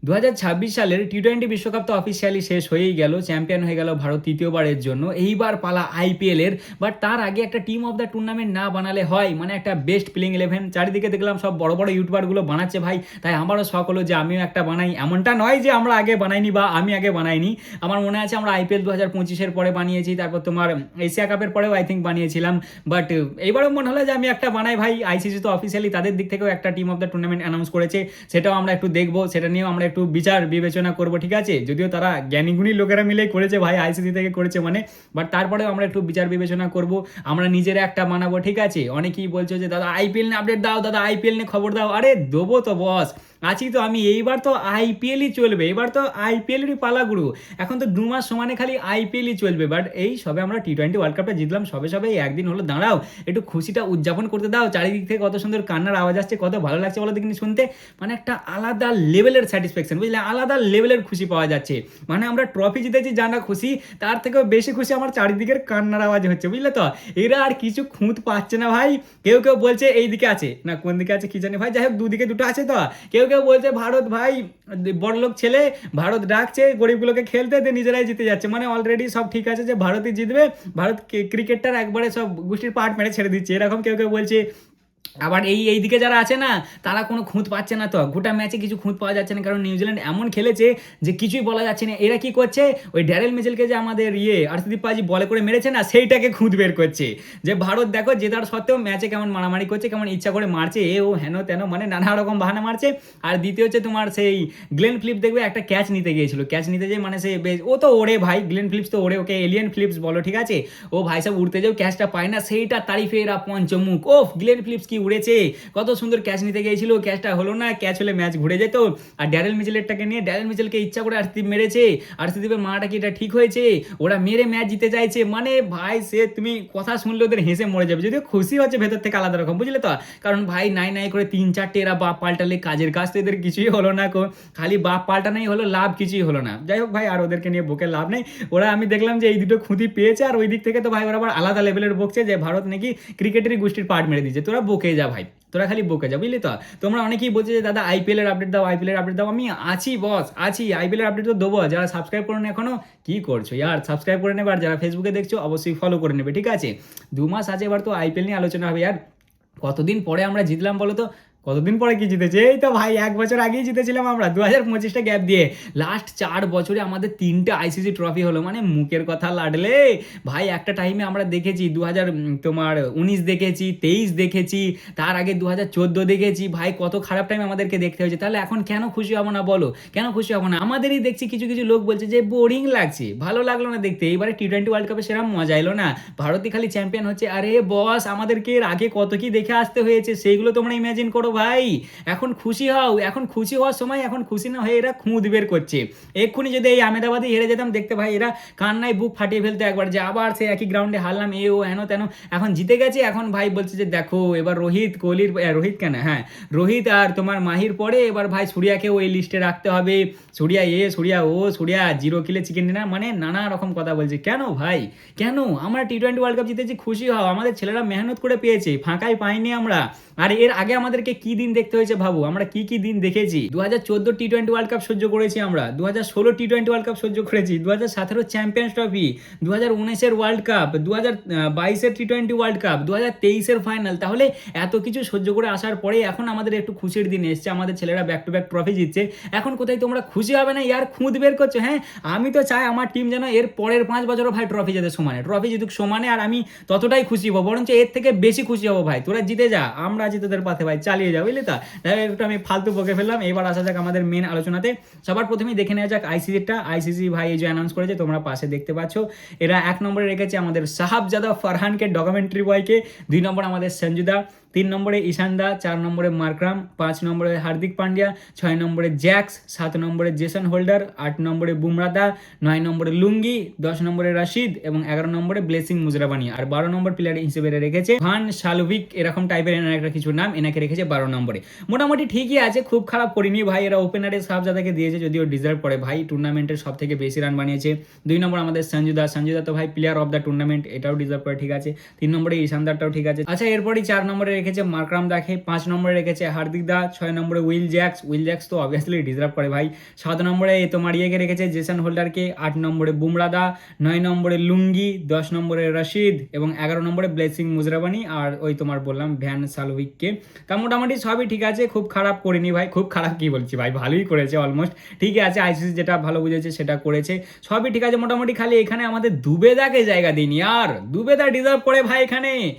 2026 সালের টি-20 বিশ্বকাপ তো অফিসিয়ালি শেষ হয়েই গেল, চ্যাম্পিয়ন হয়ে গেল ভারত তৃতীয়বারের জন্য। এইবার পালা আইপিএলের। বাট তার আগে একটা টিম অফ দ্য টুর্নামেন্ট না বানালে হয়, মানে একটা বেস্ট প্লেইং 11। চারিদিকে দেখলাম সব বড় বড় ইউটিউবারগুলো বানাচ্ছে ভাই, তাই আমারও শখ হলো যে আমিও একটা বানাই। এমনটা নয় যে আমরা আগে বানাইনি বা আমি আগে বানাইনি, আমার মনে আছে আমরা আইপিএল 2025-এর পরে বানিয়েছি, তারপর তোমার এশিয়া কাপের পরেও আই থিঙ্ক বানিয়েছিলাম। বাট এইবারও মনে হলো যে আমি একটা বানাই ভাই। আইসিসি তো অফিসিয়ালি তাদের দিক থেকেও একটা team of the tournament announce করেছে, সেটাও আমরা একটু দেখবো, সেটা নিয়েও আমরা একটু বিচার বিবেচনা করব, ঠিক আছে? যদিও তারা জ্ঞানীগুণী লোকেরা মিলেই করেছে ভাই, আইসিসি থেকে করেছে মানে, বাট তারপরেও আমরা একটু বিচার বিবেচনা করব, আমরা নিজেরা একটা বানাবো, ঠিক আছে? অনেকেই বলছো যে দাদা আইপিএল নিয়ে আপডেট দাও, দাদা আইপিএল নিয়ে খবর দাও। আরে দেবো তো বস, আছি তো আমি। এইবার তো আইপিএলই চলবে, এবার তো আইপিএলেরই পালা গুরু। এখন তো 2 মাস সমানে খালি আইপিএলই চলবে। বাট এই সবে আমরা টি-20 ওয়ার্ল্ড কাপটা জিতলাম, সবে সবে এই একদিন হলো, দাঁড়াও একটু খুশিটা উদযাপন করতে দাও। চারিদিক থেকে কত সুন্দর কান্নার আওয়াজ আসছে, কত ভালো লাগছে বলো দেখিনি শুনতে। মানে একটা আলাদা লেভেলের স্যাটিসফ্যাকশন, বুঝলে, আলাদা লেভেলের খুশি পাওয়া যাচ্ছে। মানে আমরা ট্রফি জিতেছি জানা খুশি, তার থেকেও বেশি খুশি আমার চারিদিকের কান্নার আওয়াজ হচ্ছে, বুঝলে তো। এরা আর কিছু খুঁত পাচ্ছে না ভাই। কেউ কেউ বলছে এই দিকে আছে না, কোন দিকে আছে কি জানি ভাই, যাই হোক দুদিকে দুটো আছে তো। কেউ কেউ বলছে ভারত ভাই বড়লোক ছেলে, ভারত ডাকছে গরিবগুলোকে খেলতে, দিয়ে নিজেরাই জিতে যাচ্ছে। মানে অলরেডি সব ঠিক আছে যে ভারতই জিতবে, ভারত ক্রিকেটটার একবারে সব গোষ্ঠীর পাট মেরে ছেড়ে দিচ্ছে, এরকম কেউ কেউ বলছে। আবার এই দিকে যারা আছে না, তারা কোনো খুঁত পাচ্ছে না, তো গোটা ম্যাচে কিছু খুঁত পাওয়া যাচ্ছে না, কারণ নিউজিল্যান্ড এমন খেলেছে যে কিছুই বলা যাচ্ছে না। এরা কি করছে, ওই ড্যারেল মিচেলকে যে আমাদের আর্শদীপ পাজি বলে করে মেরেছে না, সেইটাকে খুঁত বের করছে। যে ভারত দেখো জেতার সত্ত্বেও ম্যাচে কেমন মারামারি করছে, কেমন ইচ্ছা করে মারছে, এ ও হেন তেন, মানে নানা রকম বাহানা মারছে। আর দ্বিতীয় হচ্ছে তোমার সেই গ্লেন ফিলিপ, দেখবে একটা ক্যাচ নিতে গিয়েছিল, ক্যাচ নিতে যেয়ে মানে সে ও তো ওড়ে ভাই, গ্লেন ফিলিপস তো ওড়ে, ওকে এলিয়ান ফিলিপস বলো, ঠিক আছে? ও ভাই সব উড়তে যাও, ক্যাচটা পায় না, সেইটা তারিফে এরা পঞ্চমুখ। ও গ্লেন ফিলিপস কি উড়েছে, কত সুন্দর ক্যাচ নিতে গিয়েছিল, ক্যাচটা হলো না, ক্যাচ হলে ম্যাচ ঘুরে যেত। আর ড্যারেল মিচেলেরটাকে নিয়ে, ড্যারেল মিচেলকে ইচ্ছা করে আরশদীপ মেরেছে, আরশদীপের মাটা কি এটা ঠিক হয়েছে? ওরা মেরে ম্যাচ জিতে চাইছে, মানে ভাই সে তুমি কথা শুনলে ওদের হেসে মরে যাবে, যদিও খুশি হচ্ছে ভেতর থেকে আলাদা রকম, বুঝলে তো। কারণ ভাই নাই নাই করে 3-4টে এরা বাপ পাল্টালে, কাজের কাজ তো এদের কিছুই হলো না, খালি বাপ পাল্টানোই হলো, লাভ কিছুই হলো না। যাই হোক ভাই, আর ওদেরকে নিয়ে বকে লাভ নেই। ওরা, আমি দেখলাম যে এই দুটো খুঁতি পেয়েছে, আর ওই দিক থেকে তো ভাই ওরা আবার আলাদা লেভেলের বকছে যে ভারত নাকি ক্রিকেটেরই গোষ্ঠীর পার্ট মেরে দিচ্ছে। তোরা বকে যা ভাই, তোরা খালি বকে যা, বুঝলি তো। তোমরা অনেকেই বলছে যে দাদা আইপিএলের আপডেট দাও, আইপিএলের আপডেট দাও। আমি আছি বস, আছি, আইপিএলের আপডেট তো দেবো। যারা সাবস্ক্রাইব করেন এখনো, কি করছো ইয়ার, সাবস্ক্রাইব করে নেবে। আর যারা ফেসবুকে দেখছো অবশ্যই ফলো করে নেবে, ঠিক আছে? 2 মাস আছে, এবার তো আইপিএল নিয়ে আলোচনা হবে। আর কতদিন পরে আমরা জিতলাম বলো তো? কতদিন পরে কি জিতেছে? এই তো ভাই 1 বছর আগেই জিতেছিলাম আমরা, 2025টা গ্যাপ দিয়ে। লাস্ট 4 বছরে আমাদের 3টে আইসিসি ট্রফি হলো, মানে মুখের কথা লাডলে ভাই। একটা টাইমে আমরা দেখেছি 2019 দেখেছি, 23 দেখেছি, তার আগে 2014 দেখেছি। ভাই কত খারাপ টাইম আমাদেরকে দেখতে হয়েছে। তাহলে এখন কেন খুশি হবো না বলো, কেন খুশি হবো না? আমাদেরই দেখছি কিছু কিছু লোক বলছে যে বোরিং লাগছে, ভালো লাগলো না দেখতে। এইবারে টি-20 ওয়ার্ল্ড কাপে সেরকম মজা এলো না, ভারতই খালি চ্যাম্পিয়ন হচ্ছে। আরে বস, আমাদেরকে এর আগে কত কি দেখে আসতে হয়েছে, সেইগুলো তোমরা ইমাজিন করো ভাই। এখন খুশি হও, এখন খুশি হওয়ার সময়, এখন খুশি না হয়ে এরা খুঁত বের করছে। এক্ষুনি যদি এই আহমেদাবাদে হেরে যেতাম, দেখতে ভাই এরা কান্নায় বুক ফাটিয়ে ফেলতে একবার, যে আবার সে একই গ্রাউন্ডে হারলাম, এ ও হেন তেন। এখন জিতে গেছে, এখন ভাই বলছে যে দেখো এবার রোহিত কোহলির, রোহিত কেন, হ্যাঁ রোহিত আর তোমার মাহির পরে এবার ভাই সূর্যাকে ওই লিস্টে রাখতে হবে। সূর্যা সূর্যা সূর্যা 0 কিলে চিকেন ডিনার, মানে নানা রকম কথা বলছে। কেন ভাই, কেন? আমরা টি-20 ওয়ার্ল্ড কাপ জিতেছি, খুশি হও। আমাদের ছেলেরা মেহনত করে পেয়েছে, ফাঁকাই পাইনি আমরা। আর এর আগে আমাদেরকে কি দিন দেখতে হয়েছে ভাবো, আমরা কি কি দিন দেখেছি। 2014 টি-20 ওয়ার্ল্ড কাপ সহ্য করেছি আমরা, 2016 টি-20 ওয়ার্ল্ড কাপ সহ্য করেছি, 2017 চ্যাম্পিয়ন্স ট্রফি, 2019-এর ওয়ার্ল্ড কাপ, 2022-এর টি-20 ওয়ার্ল্ড কাপ, 2023-এর ফাইনাল। তাহলে এত কিছু সহ্য করে আসার পরে এখন আমাদের একটু খুশির দিন এসছে, আমাদের ছেলেরা ব্যাক টু ব্যাক ট্রফি জিতছে। এখন কোথায় তোমরা খুশি হবে না ইয়ার, খুঁত বের করছো? হ্যাঁ, আমি তো চাই আমার টিম যেন এর পরের 5 বছরও ভাই ট্রফি যেতে সমানে, ট্রফি জিতুক সমানে। আর আমি ততটাই খুশি হবো, বরঞ্চ এর থেকে বেশি খুশি হবো ভাই। তোরা জিতে যা, আমরা আছি তোদের পাশে ভাই, চালিয়ে যাও, বুঝলি তো। একটু আমি ফালতু বকে ফেললাম, এবার আসা যাক আমাদের মেন আলোচনাতে। সবার প্রথমেই দেখে নেওয়া যাক আইসিসিটা। আইসিসি ভাই এই যে অ্যানাউন্স করেছে, তোমরা পাশে দেখতে পাচ্ছ। এরা 1 নম্বরে রেখেছে আমাদের সাহাবজাদা ফারহানকে, ডকুমেন্টারি বয়কে। 2 নম্বরে আমাদের সঞ্জুদা, 3 নম্বরে ঈশানদা, 4 নম্বরে মার্করাম, 5 নম্বরে হার্দিক পান্ডিয়া, 6 নম্বরে জ্যাক্স, 7 নম্বরে জেসন হোল্ডার, 8 নম্বরে বুমরাদা, 9 নম্বরে লুঙ্গি, 10 নম্বরে রাশিদ এবং 11 নম্বরে ব্লেসিং মুজরাবানি। আর 12 নম্বর প্লেয়ার হিসেবে রেখেছে ভান শালভিক, এরকম টাইপের এনার একটা কিছু নাম, এনাকে রেখেছে 12 নম্বরে। মোটামুটি ঠিকই আছে, খুব খারাপ করিনি ভাই। এরা ওপেনারে সাহাবজাদাকে দিয়েছে, যদিও ডিজার্ভ করে ভাই, টুর্নামেন্টের সব থেকে বেশি রান বানিয়েছে। 2 নম্বর আমাদের সঞ্জুদা, সঞ্জুদা তো ভাই প্লেয়ার অফ দ্য টুর্নামেন্ট, এটাও ডিজার্ভ করে, ঠিক আছে। 3 নম্বরে ঈশানদারটাও ঠিক আছে। আচ্ছা, এরপরই 4 নম্বরে রেখেছে মার্করাম দাকে, 5 নম্বরে রেখেছে হার্দিক দা, 6 নম্বরে উইল জ্যাক্স তো অবভিয়াসলি ডিজার্ভ করে ভাই, 7 নম্বরে তোমার ইয়েকে রেখেছে জেসন হোল্ডারকে, 8 নম্বরে বুমরা দা, 9 নম্বরে লুঙ্গি, 10 নম্বরে রশিদ এবং 11 নম্বরে ব্লেসিং মুজরাবানি, আর ওই তোমার বললাম ভ্যান সালভিককে। তা মোটামুটি সবই ঠিক আছে, খুব খারাপ করিনি ভাই, খুব খারাপ কি বলছি ভাই, ভালোই করেছে অলমোস্ট, ঠিক আছে। আইসিসি যেটা ভালো বুঝেছে সেটা করেছে, সবই ঠিক আছে মোটামুটি। খালি এখানে আমাদের দুবেদাকে জায়গা দিইনি, আর দুবেদা ডিজার্ভ করে ভাই। এখানে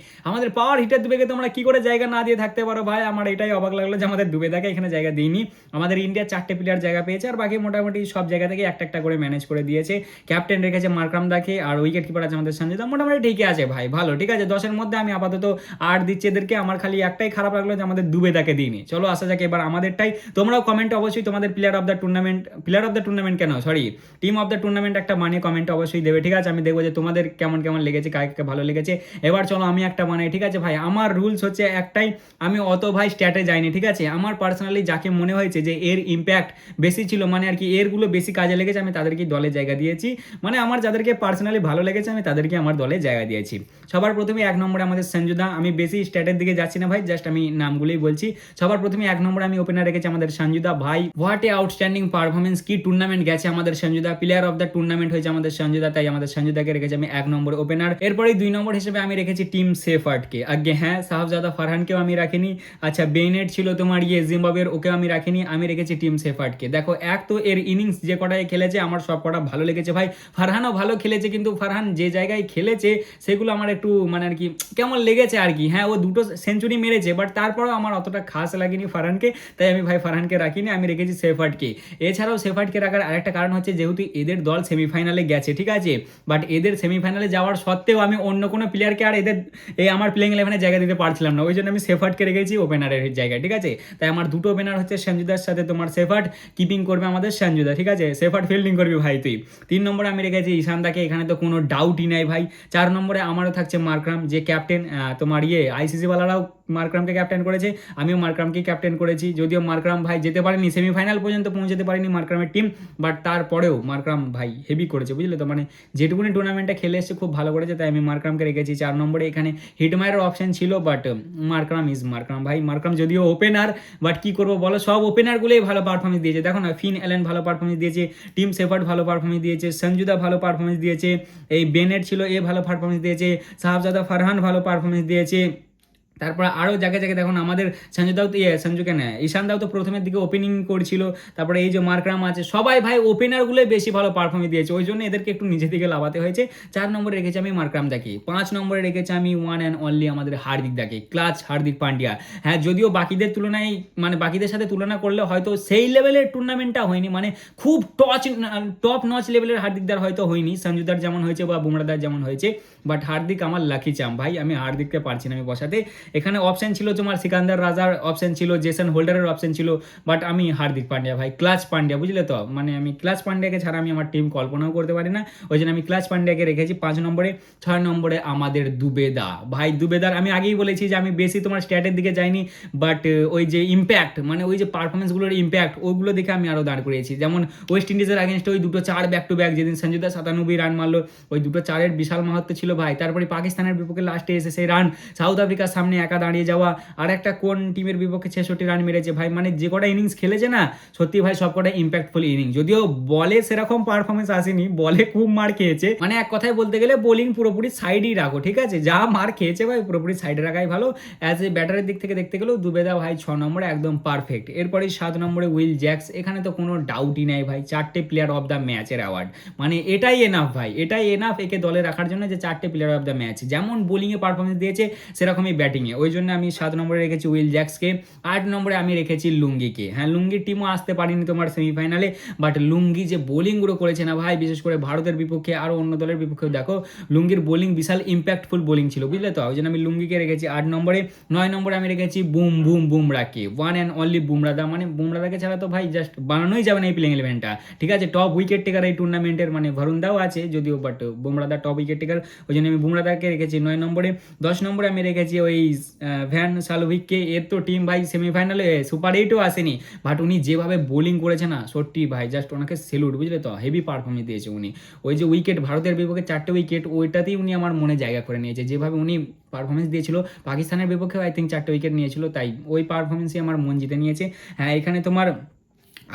আমাদের পাওয়ার হিটার দুবেকে তোমরা কি করে জায়গা না দিয়ে থাকতে পারো ভাই, আমার এটাই অবাক লাগলো যে আমাদের দুবেদাকে এখানে জায়গা দিইনি। আমাদের ইন্ডিয়ার 4টে প্লেয়ার জায়গা পেয়েছে, আর বাকি মোটামুটি সব জায়গা থেকে একটা একটা করে ম্যানেজ করে দিয়েছে। ক্যাপ্টেন রেখেছে মার্করাম দাকে, আর উইকেট কিপার আছে আমাদের সঞ্জয় দা, মোটামুটি ঠিকই আছে ভাই, ভালো, ঠিক আছে। 10-এর মধ্যে আমি আপাতত 8 দিচ্ছি এদেরকে। আমার খালি একটাই খারাপ লাগলো যে আমাদের দুবেদাকে দিইনি। চলো আসা যাক এবার আমাদেরটাই। তোমরাও কমেন্টে অবশ্যই তোমাদের প্লেয়ার অফ দ্য টুর্নামেন্ট কেন sorry team of the tournament একটা মানে কমেন্টে অবশ্যই দেবে, ঠিক আছে। আমি দেখবো যে তোমাদের কেমন কেমন লেগেছে, কাকে ভালো লেগেছে। এবার চলো আমি একটা বানাই, ঠিক আছে ভাই। আমার রুলস হচ্ছে একটাই, আমি অত ভাই স্ট্যাটে যাইনি, ঠিক আছে। আমার পার্সোনালি যাকে মনে হয়েছে যে এর ইম্প্যাক্ট বেশি ছিল, মানে আর কি এরগুলো বেশি কাজে লেগেছে, আমি তাদেরকে দলে জায়গা দিয়েছি। মানে আমার যাদেরকে পার্সোনালি ভালো লেগেছে আমি তাদেরকে আমার দলে জায়গা দিয়েছি। সবার প্রথমে 1 নম্বরে আমাদের সঞ্জু দা, আমি বেশি স্ট্যাটের দিকে যাচ্ছি না ভাই, জাস্ট আমি নামগুলোই বলছি। সবার প্রথমে 1 নম্বরে আমি ওপেনার রেখেছি আমাদের সঞ্জু দা ভাই, হোয়াট এ আউটস্ট্যান্ডিং পারফরমেন্স, কি টুর্নামেন্ট গেছে আমাদের সঞ্জু দা, প্লেয়ার অফ দ্য টুর্নামেন্ট হয়েছে আমাদের সঞ্জু দা, তাই আমাদের সঞ্জু দাকে রেখেছি আমি 1 নম্বর ওপেনার। এরপরে 2 নম্বর হিসেবে আমি রেখেছি টিম সেফার্টকে। আগে হ্যাঁ, সাহাবজাদা ফারহানকেও আমি রাখিনি। আচ্ছা বেনেট ছিল তোমার জিম্বাবুয়ের, ওকেও আমি রাখিনি, আমি রেখেছি টিম সেফার্টকে। দেখো এক তো এর ইনিংস যে কটায় খেলেছে আমার সব কটা ভালো লেগেছে ভাই। ফারহানও ভালো খেলেছে, কিন্তু ফারহান যে জায়গায় খেলেছে সেগুলো আমার একটু মানে আর কি কেমন লেগেছে আর কি। হ্যাঁ ও 2টো সেঞ্চুরি মেরেছে, বাট তারপরেও আমার অতটা খাস লাগেনি ফারহানকে, তাই আমি ভাই ফারহানকে রাখিনি, আমি রেখেছি সেফার্টকে। এছাড়াও সেফার্টকে রাখার আরেকটা কারণ হচ্ছে যেহেতু এদের দল সেমিফাইনালে গেছে, ঠিক আছে, বাট এদের সেমিফাইনালে যাওয়ার সত্ত্বেও আমি অন্য কোনো প্লেয়ারকে আর এদের আমার প্লেইং 11-এ জায়গা দিতে পারছিলাম না, ওই জন্য আমি সেফার্টকে রেখেছি ওপেনারের জায়গায়, ঠিক আছে। তাই আমার 2টো ওপেনার হচ্ছে সঞ্জুদার সাথে তোমার সেফার্ট, কিপিং করবে আমাদের সঞ্জুদা, ঠিক আছে। সেফার্ট ফিল্ডিং করবি ভাই তুই। 3 নম্বরে আমি রেখেছি ঈশান দাকে, এখানে তো কোনো ডাউটই নাই ভাই। 4 নম্বরে আমারও থাকছে মার্করাম, যে ক্যাপ্টেন তোমার আইসিসি ওয়ালারাও মার্করামকে ক্যাপ্টেন করেছে, আমিও মার্করামকে ক্যাপ্টেন করেছি। যদিও মার্করাম ভাই যেতে পারেনি সেমিফাইনাল পর্যন্ত, পৌঁছাতে পারেনি মার্করামের টিম, বাট তারপরেও মার্করাম ভাই হেভি করেছে, বুঝলে তো, মানে যেটুকুনি টুর্নামেন্টটা খেলে এসেছে খুব ভালো করেছে, তাই আমি মার্করামকে রেখেছি 4 নম্বরে। এখানে হিটমায়ারের অপশন ছিল, বাট মার্করাম ইজ মার্করাম ভাই। মার্করাম যদিও ওপেনার, বাট কি করবো বলো, সব ওপেনারগুলোই ভালো পারফরমেন্স দিয়েছে। দেখো না, ফিন অ্যালেন ভালো পারফরমেন্স দিয়েছে, টিম সেফার্ট ভালো পারফরমেন্স দিয়েছে, সঞ্জুদা ভালো পারফরমেন্স দিয়েছে, এই বেনেট ছিল ভালো পারফরমেন্স দিয়েছে, সাহাবজাদা ফারহান ভালো পারফরমেন্স দিয়েছে। তারপর আরও জায়গায় জায়গায় দেখুন আমাদের সঞ্জু দাও তো সঞ্জুকে নেয়, ঈশান দাও তো প্রথমের দিকে ওপেনিং করছিল, তারপরে এই যে মার্করাম আছে, সবাই ভাই ওপেনারগুলোই বেশি ভালো পারফরমেন্স দিয়েছে, ওই জন্য এদেরকে একটু নিজে দিকে লাভাতে হয়েছে। 4 নম্বরে রেখেছি আমি মার্করাম দাকে। 5 নম্বরে রেখেছি আমি ওয়ান অ্যান্ড অনলি আমাদের হার্দিক দাকে, ক্লাচ হার্দিক পান্ডিয়া। হ্যাঁ যদিও বাকিদের তুলনায় মানে বাকিদের সাথে তুলনা করলে হয়তো সেই লেভেলের টুর্নামেন্টটা হয়নি, মানে খুব টপ নচ লেভেলের হার্দিকদার হয়তো হয়নি, সঞ্জুদার যেমন হয়েছে বা বুমরাদার যেমন হয়েছে, বাট হার্দিক আমার লাকি চাম ভাই, আমি হার্দিককে পারছি না আমি বসাতে। এখানে অপশন ছিল তোমার সিকান্দার রাজার অপশন ছিল, জেসন হোল্ডারের অপশন ছিল, বাট আমি হার্দিক পান্ডিয়া ভাই, ক্লাচ পান্ডিয়া, বুঝলে তো, মানে আমি ক্লাচ পান্ডিয়াকে ছাড়া আমি আমার টিম কল্পনাও করতে পারি না, ওই জন্য আমি ক্লাচ পান্ডিয়াকে রেখেছি 5 নম্বরে। 6 নম্বরে আমাদের দুবেদা ভাই, দুবেদার আমি আগেই বলেছি যে আমি বেশি তোমার স্ট্যাটের দিকে যাইনি, বাট ওই যে ইম্প্যাক্ট মানে ওই যে পারফরমেন্সগুলোর ইম্প্যাক্ট ওগুলো দেখে আমি আরও দাঁড় করিয়েছি। যেমন ওয়েস্ট ইন্ডিজের আগেনস্টে ওই 2টো 4 ব্যাক টু ব্যাক, যেদিন সঞ্জুদা 97 রান মারলো, ওই 2টো 4-এর বিশাল মাহাত্ম ছিল ভাই। তারপরে পাকিস্তানের বিপক্ষে লাস্টে এসে সেই রান, সাউথ আফ্রিকার সামনে একা দাঁড়িয়ে যাওয়া, আর একটা কোন টিমের বিপক্ষে 66 রান মেরেছে ভাই, মানে যে কটা ইনিংস খেলেছে না সত্যি ভাই সব কটা ইম্প্যাক্টফুল ইনিংস। যদিও বলে সেরকম পারফরমেন্স আসেনি, বলে খুব মার খেয়েছে, মানে এক কথায় বলতে গেলে বোলিং পুরোপুরি সাইডেই রাখো, ঠিক আছে, যা মার খেয়েছে ভাই পুরোপুরি সাইডে রাখাই ভালো। অ্যাজ এ ব্যাটারের দিক থেকে দেখতে গেলেও দুবেদা ভাই 6 নম্বরে একদম পারফেক্ট। এরপরে 7 নম্বরে উইল জ্যাক্স, এখানে তো কোনো ডাউটই নাই ভাই, 4টে প্লেয়ার অফ দ্য ম্যাচের অ্যাওয়ার্ড, মানে এটাই এনাফ ভাই, এটাই এনাফ একে দলে রাখার জন্য যে 4টে প্লেয়ার অফ দ্য ম্যাচ, যেমন বোলিংয়ে পারফরমেন্স দিয়েছে সেরকমই ব্যাটিংয়ে, ওই জন্য আমি 7 নম্বরে রেখেছি উইল জ্যাক্সকে। 8 নম্বরে আমি রেখেছি লুঙ্গিকে। হ্যাঁ লুঙ্গির টিমও আসতে পারিনি তোমার সেমিফাইনালে, বাট লুঙ্গি যে বোলিংগুলো করেছে না ভাই, বিশেষ করে ভারতের বিপক্ষে আরও অন্য দলের বিপক্ষেও দেখো লুঙ্গির বোলিং বিশাল ইম্প্যাক্টফুল বোলিং ছিল, বুঝলে তো, ওই জন্য আমি লুঙ্গিকে রেখেছি 8 নম্বরে। 9 নম্বরে আমি রেখেছি বুমরাকে, ওয়ান অ্যান্ড অনলি বুমরাদা, মানে বুমরাদাকে ছাড়া তো ভাই জাস্ট বানানোই যাবে না এই প্লেইং 11টা, ঠিক আছে। টপ উইকেট টেকার এই টুর্নামেন্টের, মানে ভরুণ দাও আছে যদিও, বাট বুমরাদা টপ উইকেট টেকার, ওই জন্য আমি বুমরাদাকে রেখেছি 9 নম্বরে। 10 নম্বরে আমি রেখেছি ওই ভ্যান সালোভিককে, এর তো টিম ভাই সেমিফাইনালে সুপার 8ও আসেনি, বাট উনি যেভাবে বোলিং করেছে না সত্যি ভাই জাস্ট ওনাকে সেলুট, বুঝলে তো, হেভি পারফরমেন্স দিয়েছে উনি। ওই যে উইকেট, ভারতের বিপক্ষে 4টে উইকেট, ওইটাতেই উনি আমার মনে জায়গা করে নিয়েছে, যেভাবে উনি পারফরমেন্স দিয়েছিল। পাকিস্তানের বিপক্ষে আই থিঙ্ক 4টে উইকেট নিয়েছিল, তাই ওই পারফরমেন্সই আমার মন জিতে নিয়েছে। হ্যাঁ, এখানে তোমার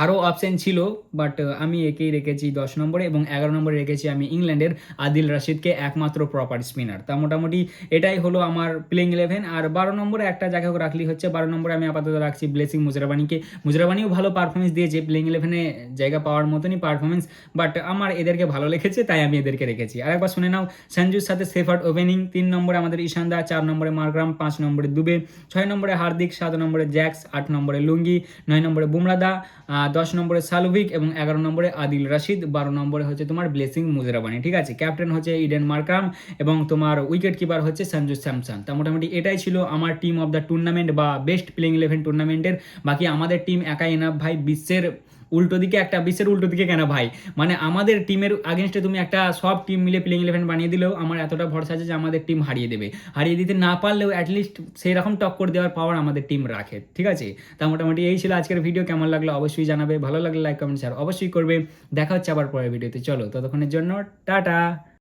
আরও অপশান ছিল, বাট আমি একেই রেখেছি 10 নম্বরে, এবং 11 নম্বরে রেখেছি আমি ইংল্যান্ডের আদিল রশিদকে, একমাত্র প্রপার স্পিনার। তা মোটামুটি এটাই হলো আমার প্লেইং 11। আর 12 নম্বরে একটা জায়গা রাখলি হচ্ছে, 12 নম্বরে আমি আপাতত রাখছি ব্লেসিং মুজরাবানিকে। মুজরাবানিও ভালো পারফরমেন্স দিয়েছে, প্লেইং 11-এ জায়গা পাওয়ার মতনই পারফরমেন্স, বাট আমার এদেরকে ভালো লেগেছে তাই আমি এদেরকে রেখেছি। আরেকবার শুনে নাও, সঞ্জুর সাথে সেফার্ড ওপেনিং, 3 নম্বরে আমাদের ঈশান দা, 4 নম্বরে মারগ্রাম, 5 নম্বরে দুবে, 6 নম্বরে হার্দিক, 7 নম্বরে জ্যাক্স, 8 নম্বরে লুঙ্গি, 9 নম্বরে বুমরাদা, 10 নম্বরে সালোভিক এবং 11 নম্বরে আদিল রশিদ, 12 নম্বরে হচ্ছে তোমার ব্লেসিং মুজরাবানি। ঠিক আছে, ক্যাপ্টেন হচ্ছে ইডেন মার্করাম এবং তোমার উইকেট কিপার হচ্ছে সঞ্জু স্যামসন। তা মোটামুটি এটাই ছিল আমার টিম অফ দ্য টুর্নামেন্ট বা বেস্ট প্লেইং 11 টুর্নামেন্টের। বাকি আমাদের টিম একাই এনাফ ভাই, বিশ্বের উল্টো দিকে কেন ভাই, মানে আমাদের টিমের আগেনস্টে তুমি একটা সব টিম মিলে প্লেইং 11 বানিয়ে দিলেও আমার এতটা ভরসা আছে যে আমাদের টিম হারিয়ে দেবে। হারিয়ে দিতে না পারলেও অ্যাটলিস্ট সেই রকম টক্কর দেওয়ার পাওয়ার আমাদের টিম রাখে। ঠিক আছে, তা মোটামুটি এই ছিল আজকের ভিডিও। কেমন লাগলো অবশ্যই জানাবে, ভালো লাগলে লাইক কমেন্ট শেয়ার অবশ্যই করবে। দেখা হচ্ছে আবার পরের ভিডিওতে, চলো ততক্ষণের জন্য টাটা।